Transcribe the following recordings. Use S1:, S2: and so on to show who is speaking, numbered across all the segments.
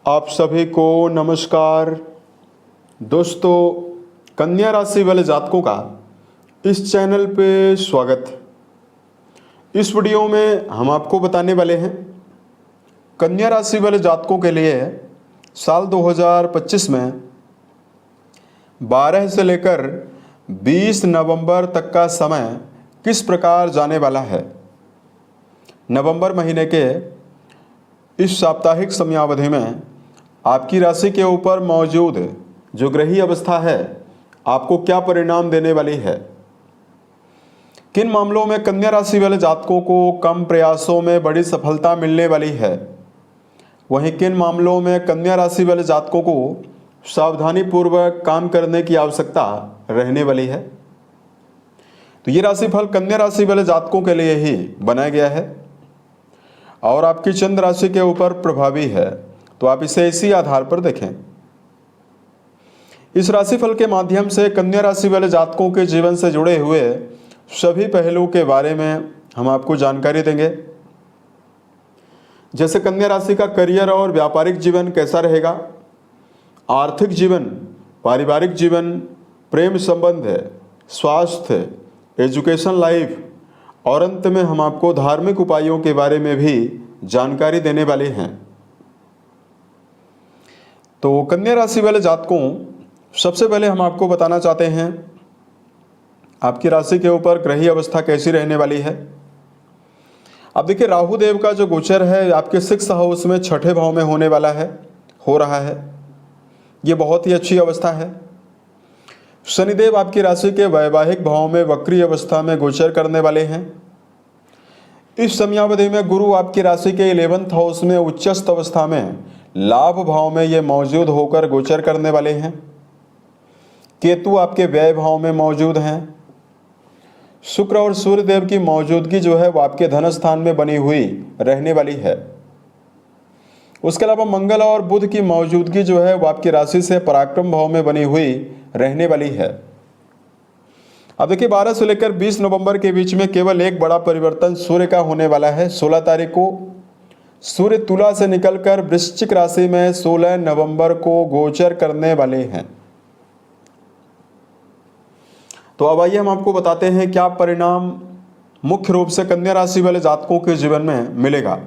S1: आप सभी को नमस्कार। दोस्तों, कन्या राशि वाले जातकों का इस चैनल पे स्वागत। इस वीडियो में हम आपको बताने वाले हैं कन्या राशि वाले जातकों के लिए साल 2025 में 12 से लेकर 20 नवंबर तक का समय किस प्रकार जाने वाला है। नवंबर महीने के इस साप्ताहिक समयावधि में आपकी राशि के ऊपर मौजूद जो ग्रही अवस्था है आपको क्या परिणाम देने वाली है। किन मामलों में कन्या राशि वाले जातकों को कम प्रयासों में बड़ी सफलता मिलने वाली है, वहीं किन मामलों में कन्या राशि वाले जातकों को सावधानी पूर्वक काम करने की आवश्यकता रहने वाली है। तो ये राशिफल कन्या राशि वाले जातकों के लिए ही बनाया गया है और आपकी चंद्र राशि के ऊपर प्रभावी है, तो आप इसे इसी आधार पर देखें। इस राशिफल के माध्यम से कन्या राशि वाले जातकों के जीवन से जुड़े हुए सभी पहलुओं के बारे में हम आपको जानकारी देंगे। जैसे कन्या राशि का करियर और व्यापारिक जीवन कैसा रहेगा, आर्थिक जीवन, पारिवारिक जीवन, प्रेम संबंध, स्वास्थ्य, एजुकेशन लाइफ और अंत में हम आपको धार्मिक उपायों के बारे में भी जानकारी देने वाले हैं। तो कन्या राशि वाले जातकों, सबसे पहले हम आपको बताना चाहते हैं आपकी राशि के ऊपर ग्रही अवस्था कैसी रहने वाली है। अब देखिए, राहु देव का जो गोचर है आपके 6th हाउस में 6ठे भाव में होने वाला है, हो रहा है। ये बहुत ही अच्छी अवस्था है। शनिदेव आपकी राशि के वैवाहिक भाव में वक्री अवस्था में गोचर करने वाले हैं। इस समयावधि में गुरु आपकी राशि के 11th हाउस में उच्चस्थ अवस्था में लाभ भाव में ये मौजूद होकर गोचर करने वाले हैं। केतु आपके व्यय भाव में मौजूद हैं। शुक्र और सूर्य देव की मौजूदगी जो है वो आपके धन स्थान में बनी हुई रहने वाली है। उसके अलावा मंगल और बुध की मौजूदगी जो है वो आपकी राशि से पराक्रम भाव में बनी हुई रहने वाली है। अब देखिए, 12 से लेकर 20 नवंबर के बीच में केवल एक बड़ा परिवर्तन सूर्य का होने वाला है। 16 तारीख को सूर्य तुला से निकलकर वृश्चिक राशि में 16 नवंबर को गोचर करने वाले हैं। तो अब आइए हम आपको बताते हैं क्या परिणाम मुख्य रूप से कन्या राशि वाले जातकों के जीवन में मिलेगा।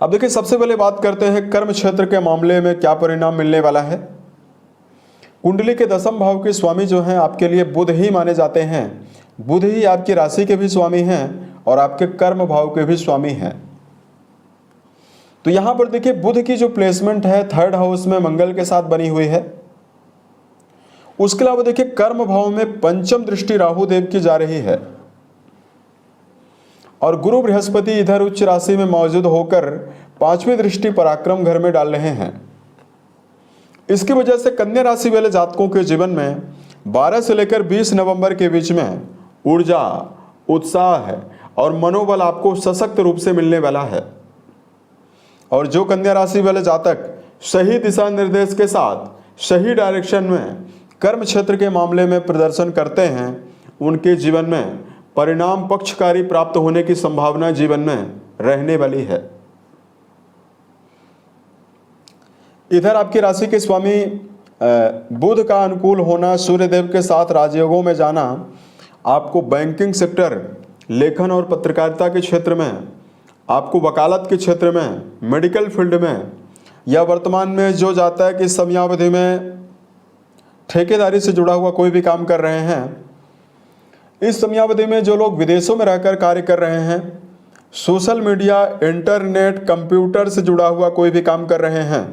S1: अब देखिए, सबसे पहले बात करते हैं कर्म क्षेत्र के मामले में क्या परिणाम मिलने वाला है। कुंडली के 10वें भाव के स्वामी जो हैं आपके लिए बुध ही माने जाते हैं। बुध ही आपकी राशि के भी स्वामी हैं और आपके कर्म भाव के भी स्वामी हैं। तो यहां पर देखिए, बुध की जो प्लेसमेंट है 3rd हाउस में मंगल के साथ बनी हुई है। उसके अलावा देखिए, कर्म भाव में पंचम दृष्टि राहु देव की जा रही है और गुरु बृहस्पति इधर उच्च राशि में मौजूद होकर 5वीं दृष्टि पराक्रम घर में डाल रहे हैं। इसकी वजह से कन्या राशि वाले जातकों के जीवन में 12 से लेकर 20 नवंबर के बीच में ऊर्जा, उत्साह और मनोबल आपको सशक्त रूप से मिलने वाला है। और जो कन्या राशि वाले जातक सही दिशा निर्देश के साथ सही डायरेक्शन में कर्म क्षेत्र के मामले में प्रदर्शन करते हैं, उनके जीवन में परिणाम पक्षकारी प्राप्त होने की संभावना जीवन में रहने वाली है। इधर आपकी राशि के स्वामी बुध का अनुकूल होना, सूर्यदेव के साथ राजयोगों में जाना आपको बैंकिंग सेक्टर, लेखन और पत्रकारिता के क्षेत्र में, आपको वकालत के क्षेत्र में, मेडिकल फील्ड में, या वर्तमान में जो जाता है कि समयावधि में ठेकेदारी से जुड़ा हुआ कोई भी काम कर रहे हैं, इस समयावधि में जो लोग विदेशों में रहकर कार्य कर रहे हैं, सोशल मीडिया, इंटरनेट, कंप्यूटर से जुड़ा हुआ कोई भी काम कर रहे हैं,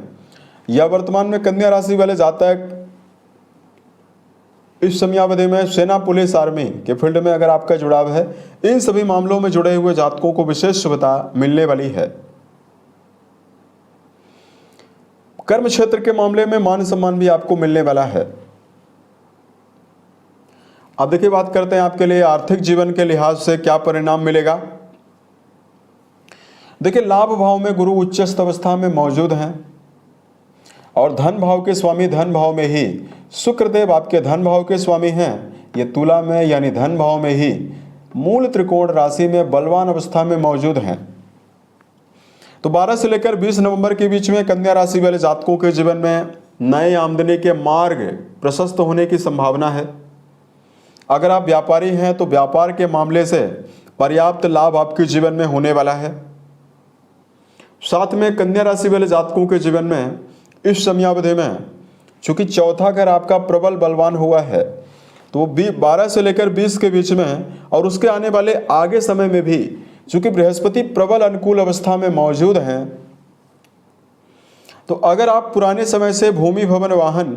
S1: या वर्तमान में कन्या राशि वाले जातक इस समयावधि में सेना, पुलिस, आर्मी के फील्ड में अगर आपका जुड़ाव है, इन सभी मामलों में जुड़े हुए जातकों को विशेष सुविधा मिलने वाली है। कर्म क्षेत्र के मामले में मान सम्मान भी आपको मिलने वाला है। अब देखिए, बात करते हैं आपके लिए आर्थिक जीवन के लिहाज से क्या परिणाम मिलेगा। देखिए, लाभ भाव में गुरु उच्चस्थ अवस्था में मौजूद हैं और धन भाव के स्वामी धन भाव में ही शुक्रदेव आपके धन भाव के स्वामी हैं। ये तुला में यानी धन भाव में ही मूल त्रिकोण राशि में बलवान अवस्था में मौजूद हैं। तो 12 से लेकर 20 नवंबर के बीच में कन्या राशि वाले जातकों के जीवन में नए आमदनी के मार्ग प्रशस्त होने की संभावना है। अगर आप व्यापारी हैं तो व्यापार के मामले से पर्याप्त लाभ आपके जीवन में होने वाला है। साथ में कन्या राशि वाले जातकों के जीवन में इस समयावधि में चूंकि चौथा घर आपका प्रबल बलवान हुआ है, तो 12 से लेकर 20 के बीच में और उसके आने वाले आगे समय में भी चूंकि बृहस्पति प्रबल अनुकूल अवस्था में मौजूद हैं, तो अगर आप पुराने समय से भूमि भवन वाहन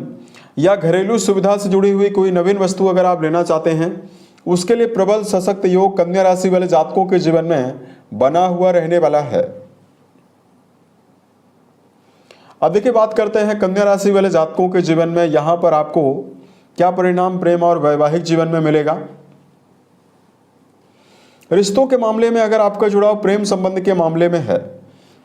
S1: या घरेलू सुविधा से जुड़ी हुई कोई नवीन वस्तु अगर आप लेना चाहते हैं, उसके लिए प्रबल सशक्त योग कन्या राशि वाले जातकों के जीवन में बना हुआ रहने वाला है। अब देखिए बात करते हैं कन्या राशि वाले जातकों के जीवन में यहां पर आपको क्या परिणाम प्रेम और वैवाहिक जीवन में मिलेगा। रिश्तों के मामले में अगर आपका जुड़ाव प्रेम संबंध के मामले में है,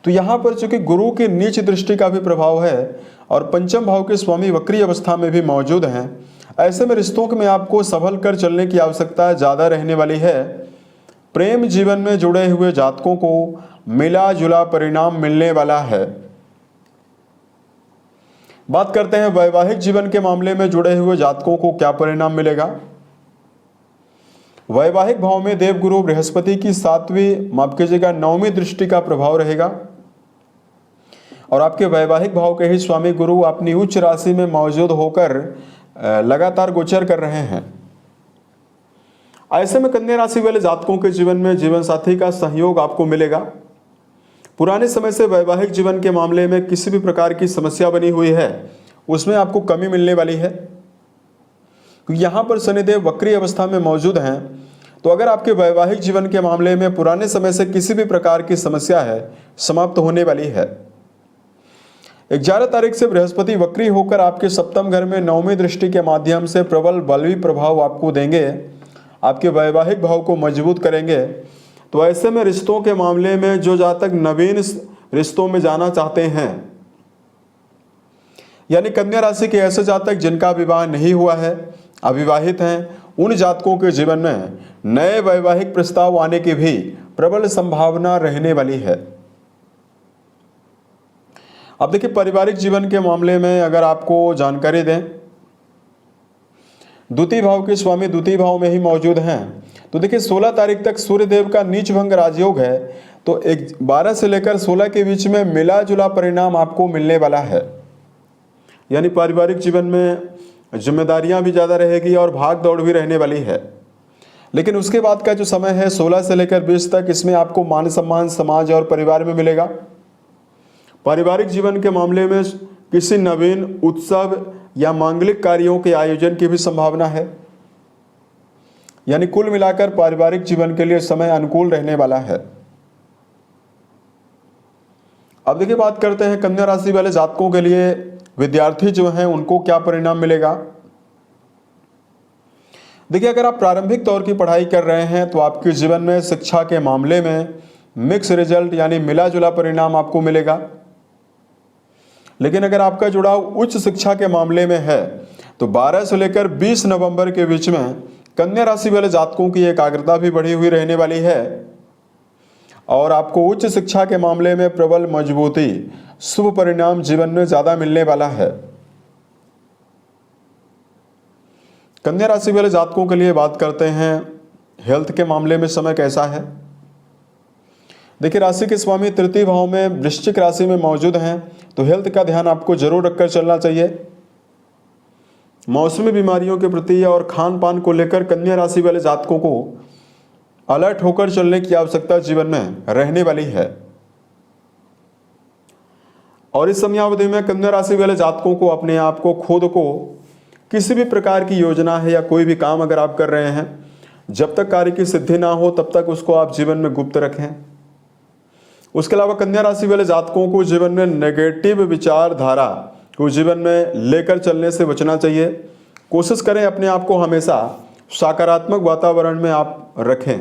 S1: तो यहां पर चूंकि गुरु की नीच दृष्टि का भी प्रभाव है और पंचम भाव के स्वामी वक्री अवस्था में भी मौजूद हैं, ऐसे में रिश्तों में आपको संभल कर चलने की आवश्यकता ज़्यादा रहने वाली है। प्रेम जीवन में जुड़े हुए जातकों को मिला जुला परिणाम मिलने वाला है। बात करते हैं वैवाहिक जीवन के मामले में जुड़े हुए जातकों को क्या परिणाम मिलेगा। वैवाहिक भाव में देवगुरु बृहस्पति की 9वीं दृष्टि का प्रभाव रहेगा और आपके वैवाहिक भाव के ही स्वामी गुरु अपनी उच्च राशि में मौजूद होकर लगातार गोचर कर रहे हैं। ऐसे में कन्या राशि वाले जातकों के जीवन में जीवन साथी का सहयोग आपको मिलेगा। पुराने समय से वैवाहिक जीवन के मामले में किसी भी प्रकार की समस्या बनी हुई है, उसमें आपको कमी मिलने वाली है। यहाँ पर शनिदेव वक्री अवस्था में मौजूद हैं, तो अगर आपके वैवाहिक जीवन के मामले में पुराने समय से किसी भी प्रकार की समस्या है, समाप्त होने वाली है। 11 तारीख से बृहस्पति वक्री होकर आपके सप्तम घर में 9वीं दृष्टि के माध्यम से प्रबल बलवी प्रभाव आपको देंगे, आपके वैवाहिक भाव को मजबूत करेंगे। तो ऐसे में रिश्तों के मामले में जो जातक नवीन रिश्तों में जाना चाहते हैं, यानी कन्या राशि के ऐसे जातक जिनका विवाह नहीं हुआ है, अविवाहित हैं, उन जातकों के जीवन में नए वैवाहिक प्रस्ताव आने की भी प्रबल संभावना रहने वाली है। अब देखिए पारिवारिक जीवन के मामले में अगर आपको जानकारी दें, द्वितीय भाव के स्वामी द्वितीय भाव में ही मौजूद हैं, तो देखिए 16 तारीख तक सूर्यदेव का नीच भंग राजयोग है, तो 12 से लेकर 16 के बीच में मिला जुला परिणाम आपको मिलने वाला है। यानी पारिवारिक जीवन में जिम्मेदारियां भी ज़्यादा रहेगी और भाग दौड़ भी रहने वाली है। लेकिन उसके बाद का जो समय है 16 से लेकर 20 तक, इसमें आपको मान सम्मान समाज और परिवार में मिलेगा। पारिवारिक जीवन के मामले में किसी नवीन उत्सव या मांगलिक कार्यों के आयोजन की भी संभावना है। यानी कुल मिलाकर पारिवारिक जीवन के लिए समय अनुकूल रहने वाला है। अब देखिए बात करते हैं कन्या राशि वाले जातकों के लिए विद्यार्थी जो हैं उनको क्या परिणाम मिलेगा। देखिए अगर आप प्रारंभिक दौर की पढ़ाई कर रहे हैं तो आपके जीवन में शिक्षा के मामले में मिक्स रिजल्ट यानी मिला जुला परिणाम आपको मिलेगा। लेकिन अगर आपका जुड़ाव उच्च शिक्षा के मामले में है तो 12 से लेकर 20 नवंबर के बीच में कन्या राशि वाले जातकों की एकाग्रता भी बढ़ी हुई रहने वाली है और आपको उच्च शिक्षा के मामले में प्रबल मजबूती शुभ परिणाम जीवन में ज़्यादा मिलने वाला है। कन्या राशि वाले जातकों के लिए बात करते हैं हेल्थ के मामले में समय कैसा है। देखिए राशि के स्वामी तृतीय भाव में वृश्चिक राशि में मौजूद हैं, तो हेल्थ का ध्यान आपको जरूर रखकर चलना चाहिए। मौसमी बीमारियों के प्रति और खान पान को लेकर कन्या राशि वाले जातकों को अलर्ट होकर चलने की आवश्यकता जीवन में रहने वाली है। और इस समयावधि में कन्या राशि वाले जातकों को अपने आप को खुद को किसी भी प्रकार की योजना है या कोई भी काम अगर आप कर रहे हैं, जब तक कार्य की सिद्धि ना हो तब तक उसको आप जीवन में गुप्त रखें। उसके अलावा कन्या राशि वाले जातकों को जीवन में नेगेटिव विचारधारा को जीवन में लेकर चलने से बचना चाहिए। कोशिश करें अपने आप को हमेशा सकारात्मक वातावरण में आप रखें।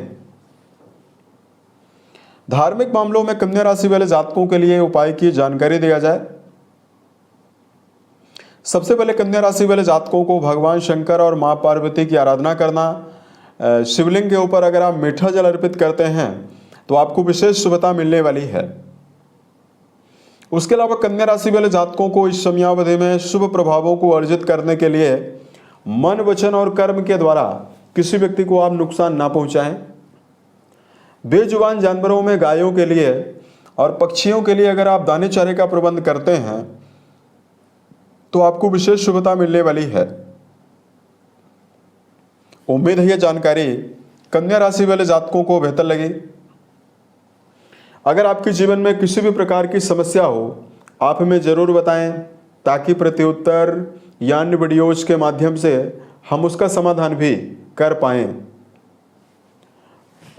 S1: धार्मिक मामलों में कन्या राशि वाले जातकों के लिए उपाय की जानकारी दिया जाए। सबसे पहले कन्या राशि वाले जातकों को भगवान शंकर और मां पार्वती की आराधना करना। शिवलिंग के ऊपर अगर आप मीठा जल अर्पित करते हैं तो आपको विशेष शुभता मिलने वाली है। उसके अलावा कन्या राशि वाले जातकों को इस समयावधि में शुभ प्रभावों को अर्जित करने के लिए मन, वचन और कर्म के द्वारा किसी व्यक्ति को आप नुकसान ना पहुंचाएं। बेजुबान जानवरों में गायों के लिए और पक्षियों के लिए अगर आप दाने चारे का प्रबंध करते हैं तो आपको विशेष शुभता मिलने वाली है। उम्मीद है यह जानकारी कन्या राशि वाले जातकों को बेहतर लगी। अगर आपके जीवन में किसी भी प्रकार की समस्या हो आप हमें जरूर बताएं, ताकि प्रत्युत्तर या अन्य वीडियोज के माध्यम से हम उसका समाधान भी कर पाएं।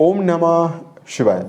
S1: ओम नमः शिवाय।